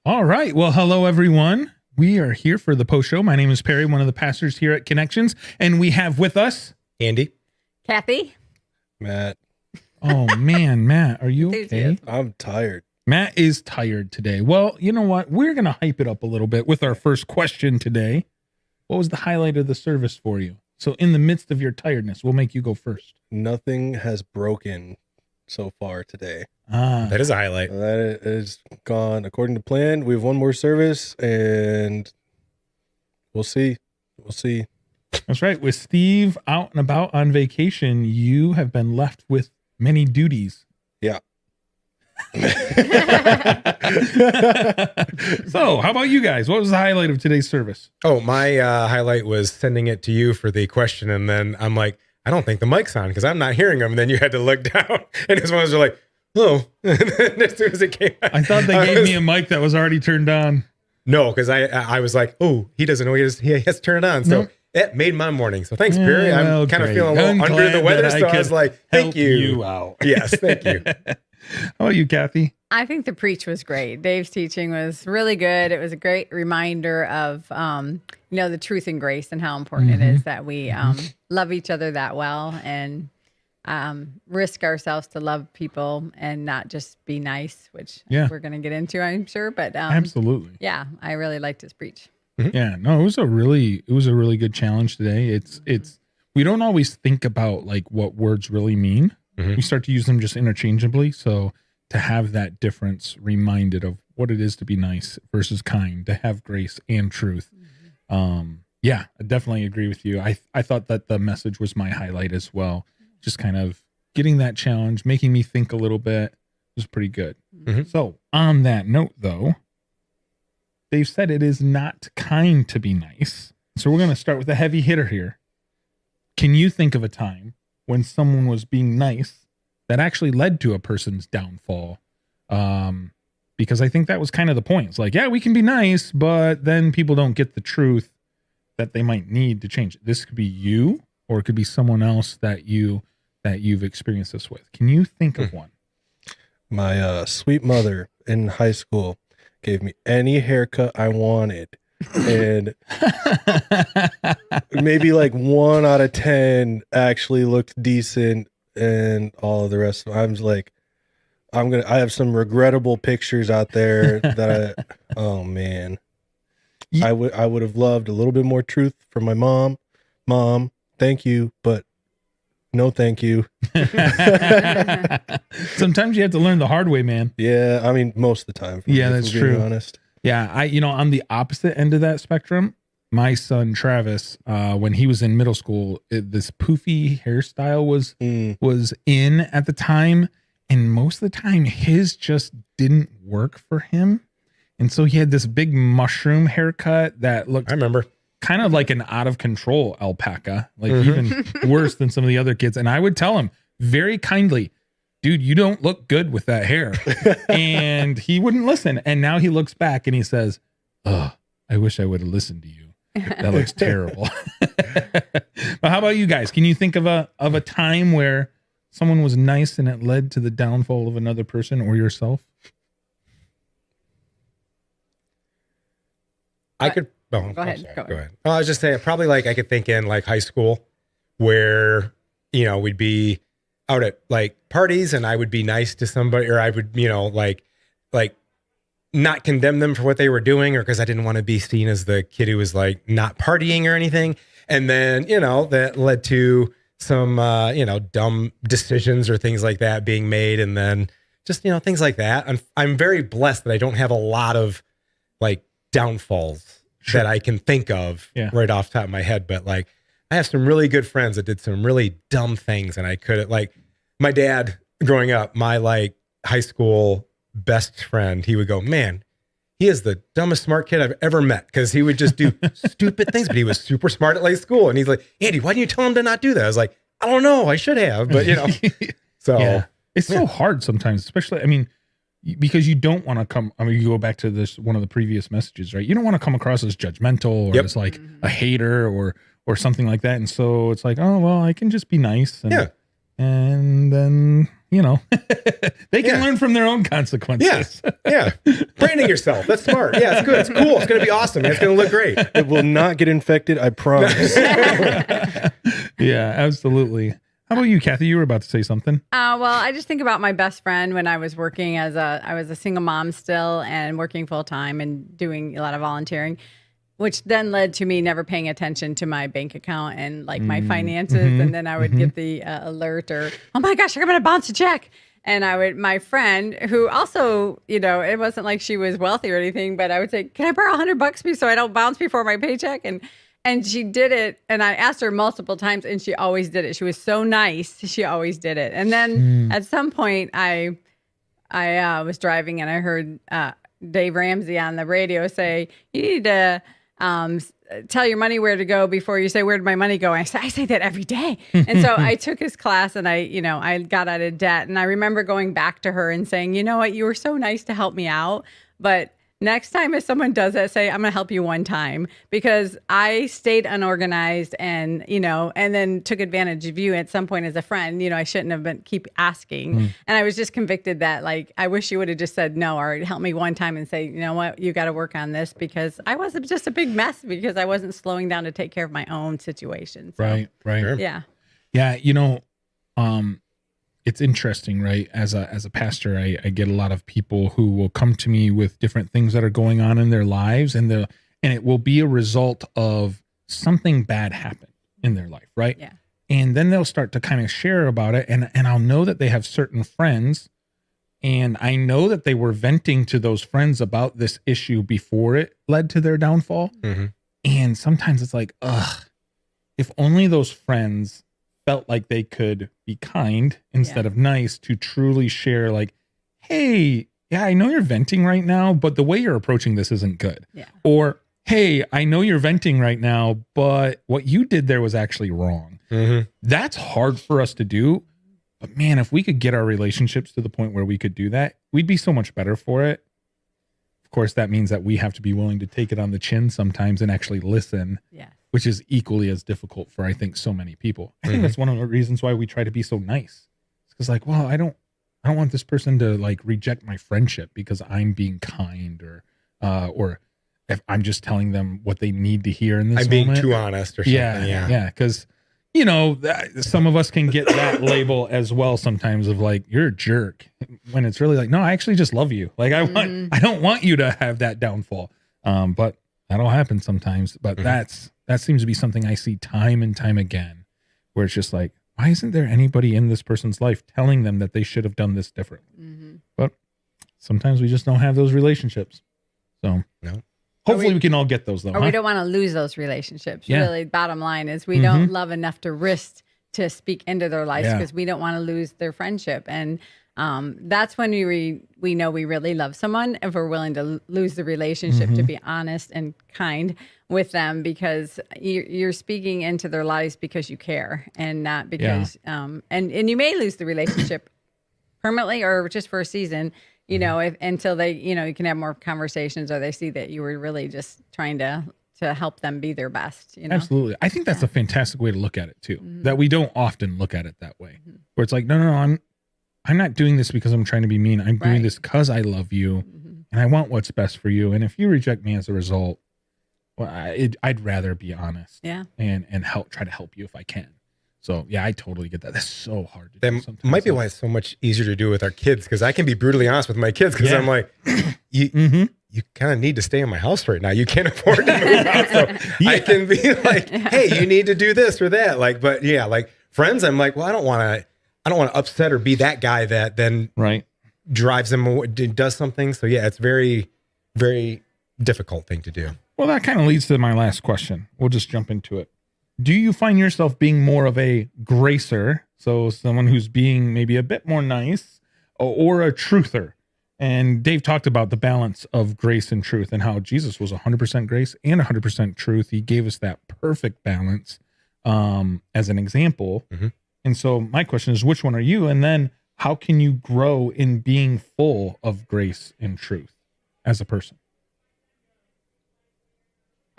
All right. Well, hello, everyone. We are here for the post show. My name is Perry, one of the pastors here at Connections, and we have with us Andy. Kathy. Matt. Oh, man, Matt, are you okay? I'm tired. Matt is tired today. Well, you know what? We're going to hype it up a little bit with our first question today. What was the highlight of the service for you? So in the midst of your tiredness, we'll make you go first. Nothing has broken so far today. That is a highlight. That is gone according to plan. We have one more service and we'll see. We'll see. That's right. With Steve out and about on vacation, you have been left with many duties. Yeah. So how about you guys? What was the highlight of today's service? Oh, my highlight was sending it to you for the question. And then I'm like, I don't think the mic's on because I'm not hearing them. And then you had to look down and his ones were like, oh. And then as soon as it came out, I thought they gave me a mic that was already turned on. No, because I was like, oh, he doesn't know he has to turn it on. So Nope. it made my morning. So thanks, Perry. I'm kind of feeling a little under the weather. So I was like, thank you. Out. Yes, thank you. How about you, Kathy? I think the preach was great. Dave's teaching was really good. It was a great reminder of, the truth and grace and how important it is that we love each other that well and risk ourselves to love people and not just be nice, which we're going to get into, I'm sure. But Absolutely. yeah, I really liked his preach. Yeah, no, it was a really good challenge today. It's we don't always think about like what words really mean. We start to use them just interchangeably. So to have that difference reminded of what it is to be nice versus kind, to have grace and truth. Yeah, I definitely agree with you. I thought that the message was my highlight as well. Just kind of getting that challenge, making me think a little bit was pretty good. So on that note, though, Dave said it is not kind to be nice. So we're going to start with a heavy hitter here. Can you think of a time when someone was being nice that actually led to a person's downfall? Because I think that was kind of the point. It's like, yeah, we can be nice, but then people don't get the truth that they might need to change. This could be you, or it could be someone else that you've experienced this with. Can you think of one? My sweet mother in high school gave me any haircut I wanted. And maybe like 1 out of 10 actually looked decent, and all of the rest of them, I'm just like, I have some regrettable pictures out there that oh man. I would have loved a little bit more truth from my mom. Mom, thank you, but no thank you. Sometimes you have to learn the hard way, man. Yeah, I mean most of the time. Yeah, that's true. Honest. Yeah, on the opposite end of that spectrum, my son Travis, when he was in middle school, this poofy hairstyle was in at the time, and most of the time his just didn't work for him, and so he had this big mushroom haircut that looked, I remember, kind of like an out of control alpaca, like even worse than some of the other kids. And I would tell him very kindly, dude, you don't look good with that hair. And he wouldn't listen. And now he looks back and he says, oh, I wish I would have listened to you. That looks terrible. But how about you guys? Can you think of a time where someone was nice and it led to the downfall of another person or yourself? I could. Oh, Go ahead. Go ahead. Oh, I was just saying, probably like I could think in like high school where, we'd be out at like parties and I would be nice to somebody, or I would, like not condemn them for what they were doing, or because I didn't want to be seen as the kid who was like not partying or anything. And then, that led to some, dumb decisions or things like that being made. And then just, things like that. I'm very blessed that I don't have a lot of like downfalls that I can think of right off the top of my head. But like, I have some really good friends that did some really dumb things, and I couldn't, like my dad growing up, my like high school best friend, he would go, man, he is the dumbest smart kid I've ever met. Cause he would just do stupid things, but he was super smart at like school. And he's like, Andy, why didn't you tell him to not do that? I was like, I don't know. I should have, but so it's so hard sometimes, especially, because you don't want to come, you go back to this, one of the previous messages, right? You don't want to come across as judgmental or as like a hater or something like that. And so it's like, oh, well, I can just be nice. And then you know, they can Yeah. learn from their own consequences. Yeah. Branding yourself. That's smart. Yeah, it's good. It's cool. It's going to be awesome. It's going to look great. It will not get infected, I promise. Yeah, absolutely. How about you, Kathy? You were about to say something. Well, I just think about my best friend when I was working I was a single mom still and working full time and doing a lot of volunteering, which then led to me never paying attention to my bank account and like my finances. And then I would get the alert or, oh my gosh, I'm going to bounce a check. And my friend who also, you know, it wasn't like she was wealthy or anything, but I would say, can I borrow $100 so I don't bounce before my paycheck? And she did it. And I asked her multiple times and she always did it. She was so nice. She always did it. And then at some point I was driving and I heard Dave Ramsey on the radio say, you need to tell your money where to go before you say, where did my money go? And I say that every day. And so I took his class and I got out of debt. And I remember going back to her and saying, you know what, you were so nice to help me out. But next time if someone does that, say, I'm going to help you one time, because I stayed unorganized and, you know, and then took advantage of you at some point as a friend. You know, I shouldn't have been keep asking. And I was just convicted that like, I wish you would have just said no or help me one time and say, you know what, you got to work on this, because I was just a big mess because I wasn't slowing down to take care of my own situation. So, Right. Sure. yeah. Yeah, you know, it's interesting, right? As a pastor, I get a lot of people who will come to me with different things that are going on in their lives, and it will be a result of something bad happened in their life, right? Yeah. And then they'll start to kind of share about it, and I'll know that they have certain friends, and I know that they were venting to those friends about this issue before it led to their downfall. Mhm. And sometimes it's like, ugh, if only those friends felt like they could be kind instead of nice, to truly share like, hey, yeah, I know you're venting right now, but the way you're approaching this isn't good. Yeah. Or, hey, I know you're venting right now, but what you did there was actually wrong. Mhm. That's hard for us to do. But man, if we could get our relationships to the point where we could do that, we'd be so much better for it. Of course, that means that we have to be willing to take it on the chin sometimes and actually listen, Yeah. which is equally as difficult for, I think, so many people. I think Mhm. that's one of the reasons why we try to be so nice. It's because like, well, I don't want this person to like reject my friendship because I'm being kind, or if I'm just telling them what they need to hear in this I'm being moment. too honest or something. Yeah. Because, you know, some of us can get that label as well sometimes of like, you're a jerk, when it's really like, no, I actually just love you. Like I don't want you to have that downfall. But that'll happen sometimes. But Mhm. that seems to be something I see time and time again, where it's just like, why isn't there anybody in this person's life telling them that they should have done this differently? Mm-hmm. But sometimes we just don't have those relationships. So No. hopefully we can all get those though. Or we don't want to lose those relationships. Yeah. Really, bottom line is we don't love enough to risk to speak into their lives Yeah. because we don't want to lose their friendship. And that's when we know we really love someone, if we're willing to lose the relationship to be honest and kind with them, because you're speaking into their lives because you care and not because and you may lose the relationship permanently or just for a season, you know, until they, you know, you can have more conversations or they see that you were really just trying to help them be their best, you know? Absolutely. I think that's a fantastic way to look at it too. That we don't often look at it that way. Where it's like, no, I'm not doing this because I'm trying to be mean. I'm doing Right. this because I love you and I want what's best for you. And if you reject me as a result, well, I'd rather be honest Yeah. and try to help you if I can. So yeah, I totally get that. That's so hard to do That sometimes. might be why it's so much easier to do with our kids, because I can be brutally honest with my kids, because Yeah. I'm like, you kind of need to stay in my house right now. You can't afford to move out. So I can be like, hey, you need to do this or that. Like, but yeah, like friends, I'm like, well, I don't want to upset or be that guy that then right. drives them away, does something. So yeah, it's very, very difficult thing to do. Well, that kind of leads to my last question. We'll just jump into it. Do you find yourself being more of a gracer, so someone who's being maybe a bit more nice, or a truther? And Dave talked about the balance of grace and truth and how Jesus was 100% grace and 100% truth. He gave us that perfect balance as an example. Mhm. And so my question is, which one are you? And then how can you grow in being full of grace and truth as a person?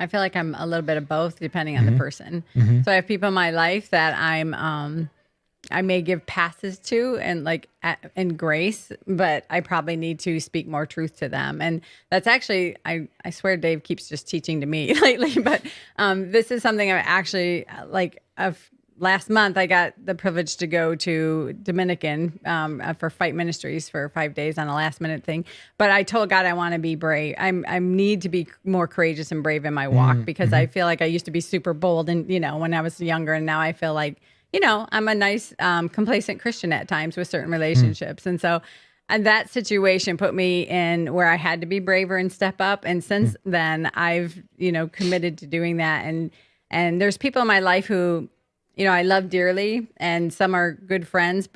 I feel like I'm a little bit of both depending on the person. So I have people in my life that I'm I may give passes to and like in grace, but I probably need to speak more truth to them. And that's actually, I swear Dave keeps just teaching to me lately, but this is something I actually like last month, I got the privilege to go to Dominican for Fight Ministries for 5 days on a last minute thing. But I told God I want to be brave. I need to be more courageous and brave in my walk because I feel like I used to be super bold and, when I was younger. And now I feel like, I'm a nice, complacent Christian at times with certain relationships. And so that situation put me in where I had to be braver and step up. And since then, I've, committed to doing that. And there's people in my life who, I love dearly, and some are good friends,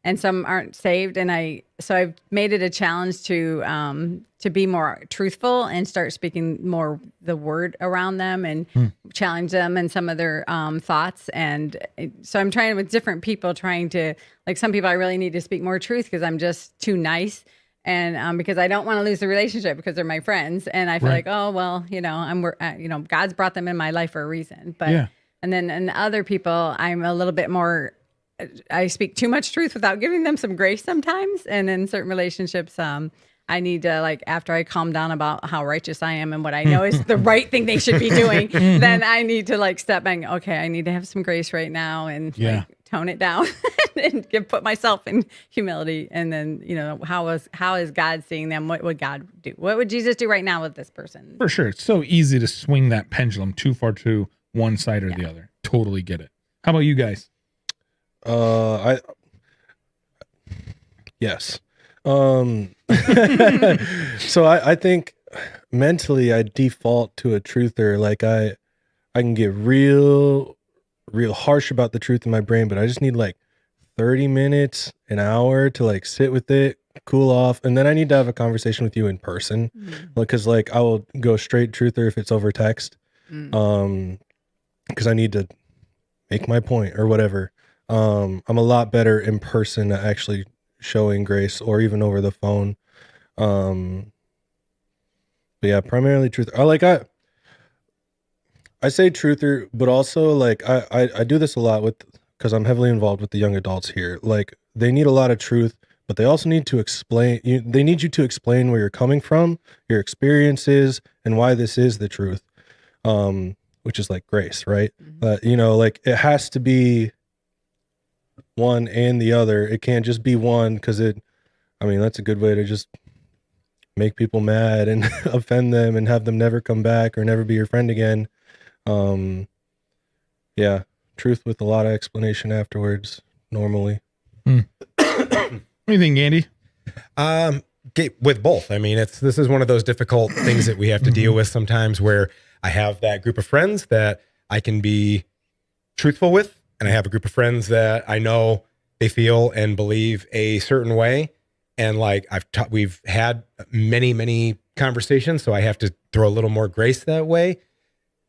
and some aren't saved. And so I've made it a challenge to be more truthful and start speaking more the word around them and challenge them and some of their thoughts. And so I'm trying with different people, like some people I really need to speak more truth because I'm just too nice. And because I don't want to lose the relationship because they're my friends. And I feel like, oh, well, God's brought them in my life for a reason. But and then in other people, I'm a little bit more, I speak too much truth without giving them some grace sometimes. And in certain relationships, I need to, like, after I calm down about how righteous I am and what I know is the right thing they should be doing, then I need to like step back. Okay, I need to have some grace right now and like, tone it down and put myself in humility. And then, how is God seeing them? What would God do? What would Jesus do right now with this person? For sure. It's so easy to swing that pendulum too far to one side or the other. Totally get it. How about you guys? Yes. So I think mentally I default to a truther. Like I can get real harsh about the truth in my brain, but I just need like 30 minutes, an hour to like sit with it, cool off. And then I need to have a conversation with you in person because like I will go straight truther if it's over text. Because I need to make my point or whatever. I'm a lot better in person at actually showing grace or even over the phone. But yeah, primarily truth. I say truther, but also like I do this a lot because I'm heavily involved with the young adults here. Like they need a lot of truth, but they also need to explain. They need you to explain where you're coming from, your experiences, and why this is the truth. Which is like grace, right? Like it has to be one and the other. It can't just be one because that's a good way to just make people mad and offend them and have them never come back or never be your friend again. Truth with a lot of explanation afterwards, normally. What do you think, Andy? With both. This is one of those difficult things that we have to deal with sometimes where I have that group of friends that I can be truthful with, and I have a group of friends that I know they feel and believe a certain way. And like we've had many, many conversations, so I have to throw a little more grace that way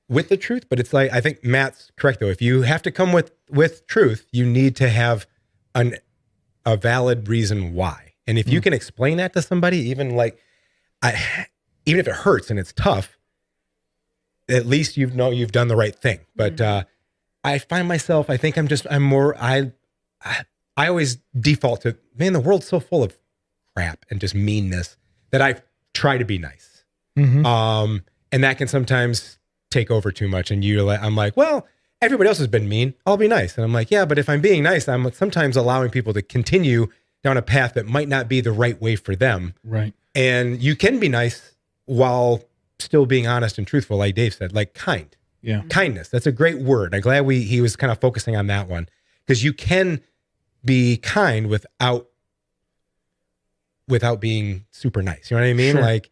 with the truth. But it's like, I think Matt's correct though. If you have to come with truth, you need to have a valid reason why. And if you can explain that to somebody, even if it hurts and it's tough, at least you've done the right thing. But I find myself, I always default to, man, the world's so full of crap and just meanness that I try to be nice. And that can sometimes take over too much. And I'm like, well, everybody else has been mean. I'll be nice. And I'm like, yeah, but if I'm being nice, I'm sometimes allowing people to continue down a path that might not be the right way for them. Right. And you can be nice while still being honest and truthful, like Dave said, like kind. Yeah. Kindness. That's a great word. I'm glad he was kind of focusing on that one, because you can be kind without being super nice. You know what I mean? Sure. Like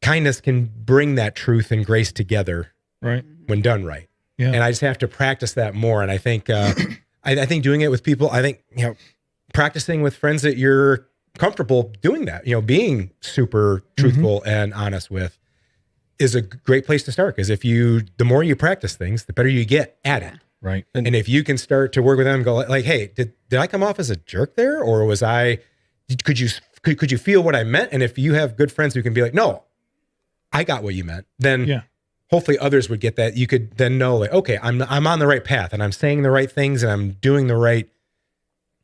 kindness can bring that truth and grace together, right, when done right. Yeah. And I just have to practice that more. And I think I think doing it with people, I think, practicing with friends that you're comfortable doing that, being super truthful and honest with, is a great place to start. Because the more you practice things, the better you get at it. Right. And if you can start to work with them and go like, hey, did I come off as a jerk there? Or could you feel what I meant? And if you have good friends who can be like, no, I got what you meant, then hopefully others would get that. You could then know like, okay, I'm on the right path and I'm saying the right things and I'm doing the right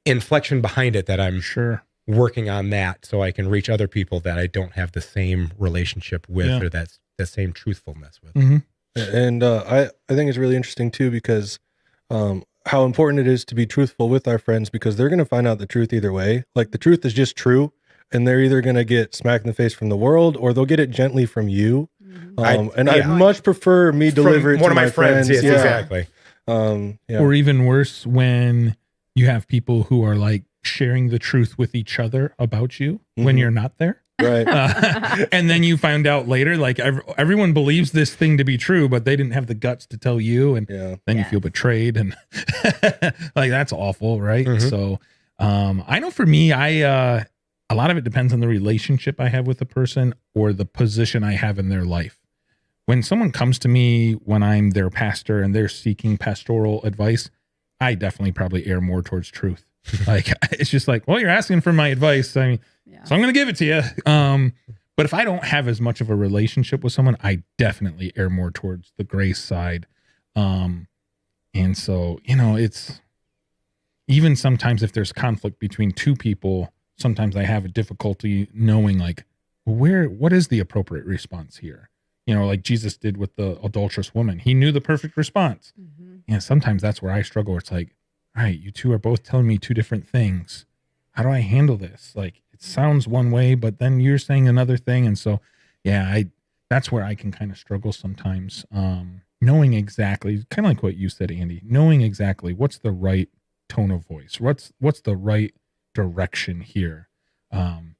inflection behind it that I'm Sure. working on that so I can reach other people that I don't have the same relationship with Yeah. or that's the same truthfulness with. Mm-hmm. And I think it's really interesting too, because how important it is to be truthful with our friends, because they're going to find out the truth either way. Like the truth is just true, and they're either going to get smacked in the face from the world, or they'll get it gently from you. Mm-hmm. I'd much prefer me deliver it From one to of my friends. Yes, Yeah. exactly. Yeah. Or even worse, when you have people who are like sharing the truth with each other about you when Mhm. you're not there. Right. And then you find out later, like everyone believes this thing to be true, but they didn't have the guts to tell you. And Yeah. then you Yes. feel betrayed. And like, that's awful. Right. Mhm. So I know for me, a lot of it depends on the relationship I have with the person or the position I have in their life. When someone comes to me when I'm their pastor and they're seeking pastoral advice, I definitely probably err more towards truth. Like, it's just like, well, you're asking for my advice. I mean, Yeah. so I'm going to give it to you. But if I don't have as much of a relationship with someone, I definitely err more towards the grace side. And so, it's even sometimes if there's conflict between two people, sometimes I have a difficulty knowing like, what is the appropriate response here? Like Jesus did with the adulterous woman. He knew the perfect response. Mhm. Sometimes that's where I struggle. It's like, all right, you two are both telling me two different things. How do I handle this? Like, it sounds one way, but then you're saying another thing. And so, yeah, that's where I can kind of struggle sometimes. Knowing exactly, kind of like what you said, Andy, knowing exactly what's the right tone of voice, what's the right direction here.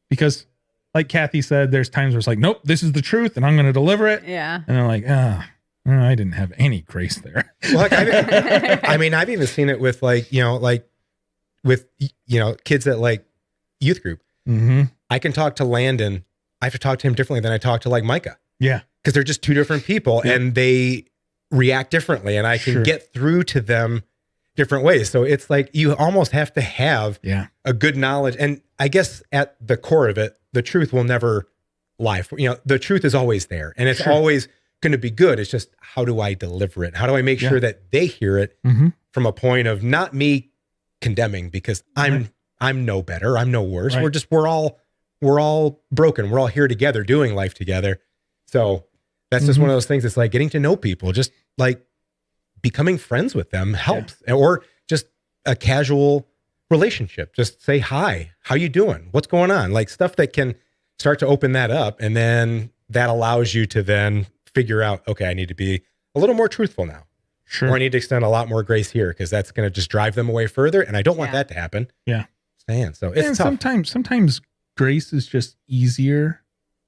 Because like Kathy said, there's times where it's like, nope, this is the truth and I'm going to deliver it. Yeah. And they're like, I didn't have any grace there. Well, like, I've even seen it with with kids at like youth group. Mm-hmm. I can talk to Landon. I have to talk to him differently than I talk to like Micah Yeah. because they're just two different people Yeah. and they react differently, and I can Sure. get through to them different ways. So it's like you almost have to have Yeah. a good knowledge, and I guess at the core of it, the truth will never lie. The truth is always there, and it's Sure. always going to be good. It's just how do I deliver it? How do I make Yeah. sure that they hear it Mm-hmm. from a point of not me condemning because I'm no better, I'm no worse. Right. We're all broken. We're all here together doing life together. So that's just Mhm. one of those things. It's like getting to know people, just like becoming friends with them helps, or just a casual relationship. Just say hi, how you doing? What's going on? Like stuff that can start to open that up, and then that allows you to then figure out, okay, I need to be a little more truthful now. Sure. Or I need to extend a lot more grace here because that's going to just drive them away further. And I don't want Yeah. that to happen. Yeah. So it's and tough. sometimes grace is just easier.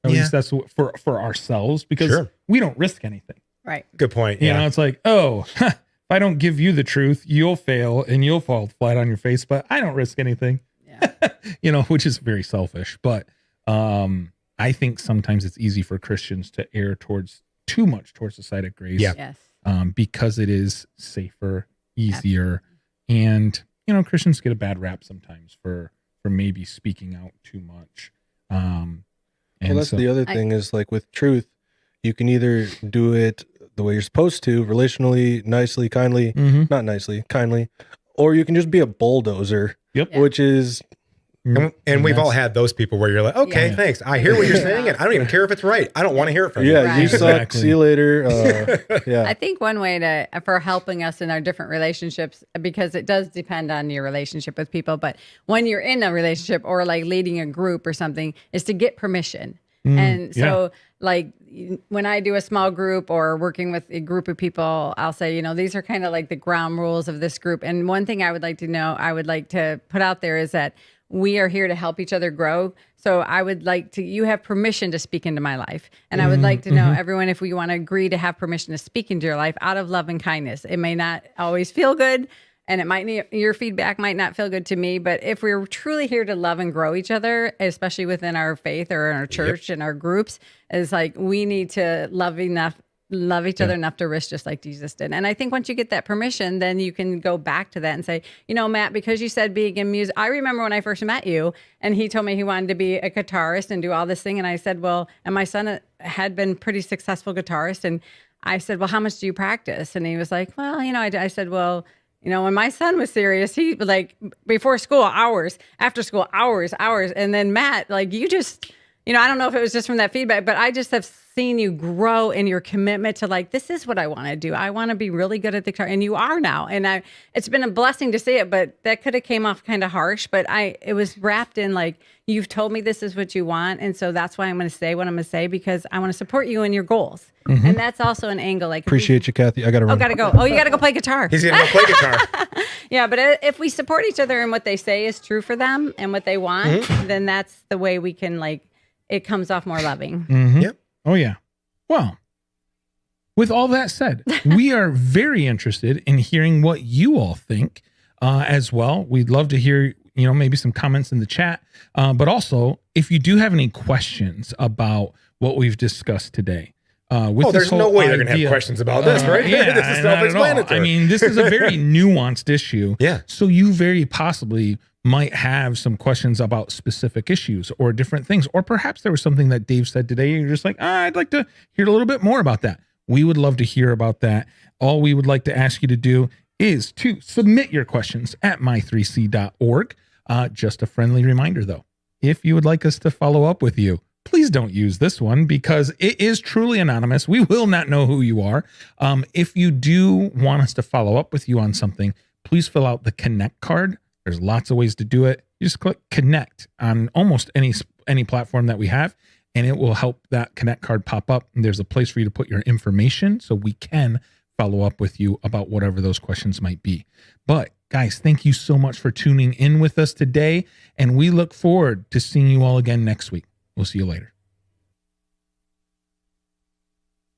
At Yeah. least that's what, for ourselves, because Sure. we don't risk anything. Right. Good point. You Yeah. know, it's like, if I don't give you the truth, you'll fail and you'll fall flat on your face, but I don't risk anything. Yeah. Which is very selfish. But I think sometimes it's easy for Christians to err too much towards the side of grace. Yeah. Yes. Because it is safer, easier, and Christians get a bad rap sometimes for maybe speaking out too much. Well, that's the other thing is like with truth, you can either do it the way you're supposed to, relationally, nicely, kindly, Mhm. not nicely, kindly, or you can just be a bulldozer, Yep. Yeah. which is And we've all that's- had those people where you're like, okay, Yeah. thanks. I hear what you're Yeah. saying, and I don't even care if it's right. I don't want to hear it from yeah, you. Right. you suck. Exactly. See you later. Yeah, I think one way for helping us in our different relationships, because it does depend on your relationship with people, but when you're in a relationship or like leading a group or something, is to get permission. And so like when I do a small group or working with a group of people, I'll say, these are kind of like the ground rules of this group. And one thing I would like to put out there is that we are here to help each other grow. So I would like you have permission to speak into my life. And I would like to know everyone, if we want to agree to have permission to speak into your life out of love and kindness. It may not always feel good, and your feedback might not feel good to me, but if we're truly here to love and grow each other, especially within our faith or in our church and our groups, is like we need to love each other enough to risk just like Jesus did. And I think once you get that permission, then you can go back to that and say, Matt, because you said being in music, I remember when I first met you and he told me he wanted to be a guitarist and do all this thing. And I said, well, and my son had been pretty successful guitarist. And I said, well, how much do you practice? And he was like, well, I said, well, You know, when my son was serious, he like before school hours, after school hours. And then Matt, like you just, you know, I don't know if it was just from that feedback, but I just have seen you grow in your commitment to like, this is what I want to do. I want to be really good at the guitar. And you are now. And it's been a blessing to see it, but that could have came off kind of harsh, but it was wrapped in like, you've told me this is what you want. And so that's why I'm going to say what I'm going to say, because I want to support you in your goals. Mm-hmm. And that's also an angle. Like, appreciate you, Kathy. I got to run. Oh, gotta go. Oh, you got to go play guitar. He's going to go play guitar. Yeah. But if we support each other and what they say is true for them and what they want, then that's the way we can like, it comes off more loving. Mm-hmm. Yep. Oh, yeah. Well, with all that said, we are very interested in hearing what you all think as well. We'd love to hear, you know, maybe some comments in the chat. But also, if you do have any questions about what we've discussed today. There's no way they're going to have questions about this, right? Yeah, This is self-explanatory. I mean, this is a very nuanced issue. Yeah. So you very possibly might have some questions about specific issues or different things, or perhaps there was something that Dave said today and you're just like, I'd like to hear a little bit more about that. We would love to hear about that. All we would like to ask you to do is to submit your questions at my3c.org. Just a friendly reminder though, if you would like us to follow up with you, please don't use this one because it is truly anonymous. We will not know who you are. If you do want us to follow up with you on something, please fill out the Connect card. There's lots of ways to do it. You just click Connect on almost any platform that we have, and it will help that Connect card pop up. And there's a place for you to put your information so we can follow up with you about whatever those questions might be. But guys, thank you so much for tuning in with us today, and we look forward to seeing you all again next week. We'll see you later.